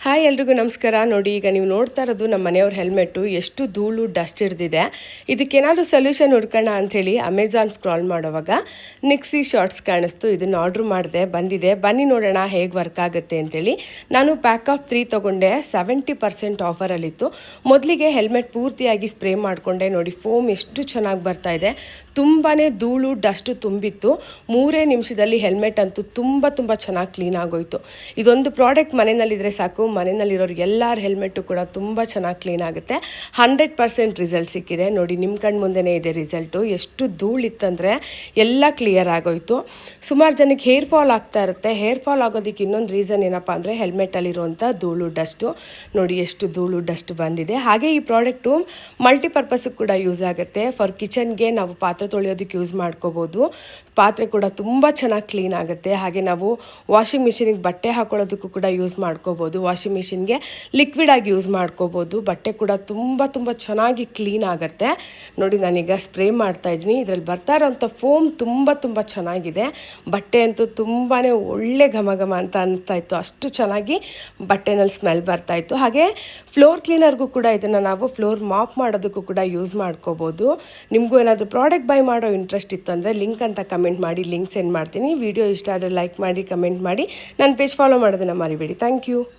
Hi ಎಲ್ರಿಗೂ ನಮಸ್ಕಾರ. ನೋಡಿ, ಈಗ ನೀವು ನೋಡ್ತಾ ಇರೋದು ನಮ್ಮ ಮನೆಯವ್ರ ಹೆಲ್ಮೆಟ್ಟು ಎಷ್ಟು ಧೂಳು ಡಸ್ಟ್ ಹಿಡ್ದಿದೆ. ಇದಕ್ಕೇನಾದರೂ ಸೊಲ್ಯೂಷನ್ ಹುಡ್ಕೋಣ ಅಂಥೇಳಿ ಅಮೆಝಾನ್ ಸ್ಕ್ರಾಲ್ ಮಾಡುವಾಗ ನಿಕ್ಸಿ ಶಾರ್ಟ್ಸ್ ಕಾಣಿಸ್ತು. ಇದನ್ನು ಆರ್ಡ್ರ್ ಮಾಡಿದೆ, ಬಂದಿದೆ. ಬನ್ನಿ ನೋಡೋಣ ಹೇಗೆ ವರ್ಕ್ ಆಗುತ್ತೆ ಅಂಥೇಳಿ. ನಾನು ಪ್ಯಾಕ್ ಆಫ್ 3 ತೊಗೊಂಡೆ. 70% ಆಫರಲ್ಲಿತ್ತು. ಮೊದಲಿಗೆ ಹೆಲ್ಮೆಟ್ ಪೂರ್ತಿಯಾಗಿ ಸ್ಪ್ರೇ ಮಾಡಿಕೊಂಡೆ. ನೋಡಿ, ಫೋಮ್ ಎಷ್ಟು ಚೆನ್ನಾಗಿ ಬರ್ತಾ ಇದೆ. ತುಂಬಾ ಧೂಳು ಡಸ್ಟು ತುಂಬಿತ್ತು. 3 ನಿಮಿಷದಲ್ಲಿ ಹೆಲ್ಮೆಟ್ ಅಂತೂ ತುಂಬ ಚೆನ್ನಾಗಿ ಕ್ಲೀನ್ ಆಗೋಯ್ತು. ಇದೊಂದು ಪ್ರಾಡಕ್ಟ್ ಮನೆಯಲ್ಲಿದ್ದರೆ ಸಾಕು, ಮನೆಯಲ್ಲಿರೋರು ಎಲ್ಲರ ಹೆಲ್ಮೆಟ್ಟು ಕೂಡ ತುಂಬ ಚೆನ್ನಾಗಿ ಕ್ಲೀನ್ ಆಗುತ್ತೆ. 100% ರಿಸಲ್ಟ್ ಸಿಕ್ಕಿದೆ. ನೋಡಿ, ನಿಮ್ಮ ಕಣ್ಣು ಮುಂದೆನೇ ಇದೆ ರಿಸಲ್ಟು. ಎಷ್ಟು ಧೂಳಿತ್ತಂದರೆ ಎಲ್ಲ ಕ್ಲಿಯರ್ ಆಗೋಯ್ತು. ಸುಮಾರು ಜನಕ್ಕೆ ಹೇರ್ ಫಾಲ್ ಆಗ್ತಾ ಇರುತ್ತೆ. ಹೇರ್ ಫಾಲ್ ಆಗೋದಕ್ಕೆ ಇನ್ನೊಂದು ರೀಸನ್ ಏನಪ್ಪ ಅಂದರೆ ಹೆಲ್ಮೆಟಲ್ಲಿರುವಂಥ ಧೂಳು ಡಸ್ಟು. ನೋಡಿ, ಎಷ್ಟು ಧೂಳು ಡಸ್ಟ್ ಬಂದಿದೆ. ಹಾಗೆ ಈ ಪ್ರಾಡಕ್ಟು ಮಲ್ಟಿಪರ್ಪಸ್ಗೆ ಕೂಡ ಯೂಸ್ ಆಗುತ್ತೆ. ಫಾರ್ ಕಿಚನ್ಗೆ ನಾವು ಪಾತ್ರೆ ತೊಳೆಯೋದಕ್ಕೆ ಯೂಸ್ ಮಾಡ್ಕೋಬೋದು. ಪಾತ್ರೆ ಕೂಡ ತುಂಬ ಚೆನ್ನಾಗಿ ಕ್ಲೀನ್ ಆಗುತ್ತೆ. ಹಾಗೆ ನಾವು ವಾಷಿಂಗ್ ಮಿಷಿನಿಗೆ ಬಟ್ಟೆ ಹಾಕೊಳ್ಳೋದಕ್ಕೂ ಕೂಡ ಯೂಸ್ ಮಾಡ್ಕೋಬೋದು. ವಾಷಿಂಗ್ ಮಿಷಿನ್ಗೆ ಲಿಕ್ವಿಡ್ ಆಗಿ ಯೂಸ್ ಮಾಡ್ಕೋಬೋದು. ಬಟ್ಟೆ ಕೂಡ ತುಂಬ ಚೆನ್ನಾಗಿ ಕ್ಲೀನ್ ಆಗುತ್ತೆ. ನೋಡಿ, ನಾನೀಗ ಸ್ಪ್ರೇ ಮಾಡ್ತಾ ಇದ್ದೀನಿ. ಇದರಲ್ಲಿ ಬರ್ತಾ ಇರೋಂಥ ಫೋಮ್ ತುಂಬ ಚೆನ್ನಾಗಿದೆ. ಬಟ್ಟೆ ಅಂತೂ ತುಂಬಾ ಒಳ್ಳೆ ಘಮ ಅಂತ ಅನಿಸ್ತಾ ಇತ್ತು. ಅಷ್ಟು ಚೆನ್ನಾಗಿ ಬಟ್ಟೆನಲ್ಲಿ ಸ್ಮೆಲ್ ಬರ್ತಾ ಇತ್ತು. ಹಾಗೆ ಫ್ಲೋರ್ ಕ್ಲೀನರ್ಗೂ ಕೂಡ ಇದನ್ನು ನಾವು ಫ್ಲೋರ್ ಮಾಪ್ ಮಾಡೋದಕ್ಕೂ ಕೂಡ ಯೂಸ್ ಮಾಡ್ಕೋಬೋದು. ನಿಮಗೂ ಏನಾದರೂ ಪ್ರಾಡಕ್ಟ್ ಬೈ ಮಾಡೋ ಇಂಟ್ರೆಸ್ಟ್ ಇತ್ತು ಅಂದರೆ ಲಿಂಕ್ ಅಂತ ಕಮೆಂಟ್ ಮಾಡಿ, ಲಿಂಕ್ ಸೆಂಡ್ ಮಾಡ್ತೀನಿ. ವಿಡಿಯೋ ಇಷ್ಟ ಆದರೆ ಲೈಕ್ ಮಾಡಿ, ಕಮೆಂಟ್ ಮಾಡಿ, ನನ್ನ ಪೇಜ್ ಫಾಲೋ ಮಾಡೋದನ್ನು ಮರಿಬೇಡಿ. Thank you.